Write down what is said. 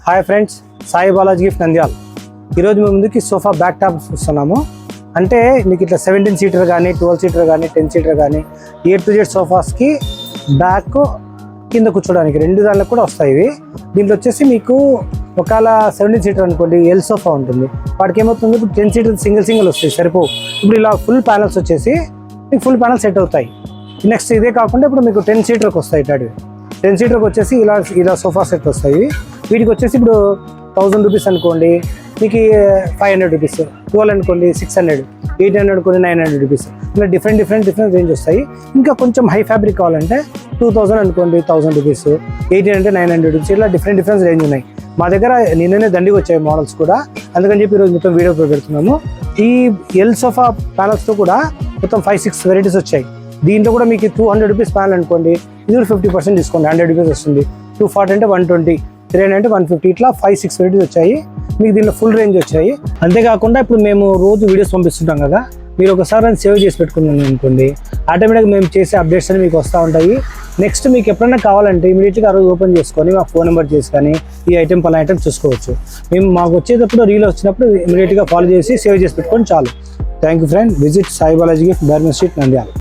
Hi friends, Sai Balaji gift Nandyal. ఈరోజు మేము ముందుకి సోఫా బ్యాక్ టాప్స్ ఇస్తున్నాము. అంటే మీకు ఇట్లా 17 సీటర్ కానీ 12 సీటర్ కానీ 10 సీటర్ కానీ A to Z సోఫాస్కి బ్యాక్ కింద కూర్చోడానికి రెండు దానిలో కూడా వస్తాయి ఇవి. దీంట్లో వచ్చేసి మీకు ఒకవేళ 17 సీటర్ అనుకోండి, ఎల్ సోఫా ఉంటుంది. వాటికి ఏమవుతుంది, ఇప్పుడు 10 సీటర్ సింగిల్ వస్తాయి, సరిపోవు. ఇప్పుడు ఇలా ఫుల్ ప్యానల్స్ వచ్చేసి మీకు ఫుల్ ప్యానల్ సెట్ అవుతాయి. నెక్స్ట్ ఇదే కాకుండా ఇప్పుడు మీకు 10 సీటర్కి వస్తాయి. ఇట్లాంటివి 10 సీటర్కి వచ్చేసి ఇలా సోఫా సెట్ వస్తాయి. వీటికి వచ్చేసి ఇప్పుడు 1000 రూపీస్ అనుకోండి, మీకు 500 రూపీస్, 12 అనుకోండి 600, 800 అనుకోండి 900 రూపీస్. ఇలా డిఫరెంట్ రేంజ్ వస్తాయి. ఇంకా కొంచెం హై ఫ్యాబ్రిక్ కావాలంటే 2000 అనుకోండి 1000 రూపీస్, 1800 అంటే 900 రూపీస్. ఇలా డిఫరెంట్ రేంజ్ ఉన్నాయి. మా దగ్గర నిన్ననే దండిగా వచ్చాయి మోడల్స్ కూడా, అందుకని చెప్పి ఈరోజు మొత్తం వీడియో పెడుతున్నాము. ఈ ఎల్ సోఫా ప్యానల్స్తో కూడా మొత్తం 5-6 వెరైటీస్ వచ్చాయి. దీంట్లో కూడా మీకు 200 రూపీస్ ప్యానల్ అనుకోండి, ఇది కూడా 50% డిస్కౌంట్, 100 రూపీస్ వస్తుంది. 240 అంటే 120, 300 అంటే 150, ఇట్లా 5-6 వెరైటీస్ వచ్చాయి. మీకు దీంట్లో ఫుల్ రేంజ్ వచ్చాయి. అంతేకాకుండా ఇప్పుడు మేము రోజు వీడియోస్ పంపిస్తుంటాం కదా, మీరు ఒకసారి అని సేవ్ చేసి పెట్టుకున్నాను అనుకోండి, ఆటోమేటిక్గా మేము చేసే అప్డేట్స్ అని మీకు వస్తూ ఉంటాయి. నెక్స్ట్ మీకు ఎప్పుడైనా కావాలంటే ఇమీడియట్గా ఆ రోజు ఓపెన్ చేసుకొని మాకు ఫోన్ నెంబర్ చేసి కానీ ఈ ఐటెం పలానా ఐటెం చూసుకోవచ్చు. మేము మాకు వచ్చేటప్పుడు రీల్ వచ్చినప్పుడు ఇమీడియట్గా ఫాలో చేసి సేవ్ చేసి పెట్టుకొని చాలు. Thank you friend. Visit Sai Balaji gift, Burman street, Nandyal.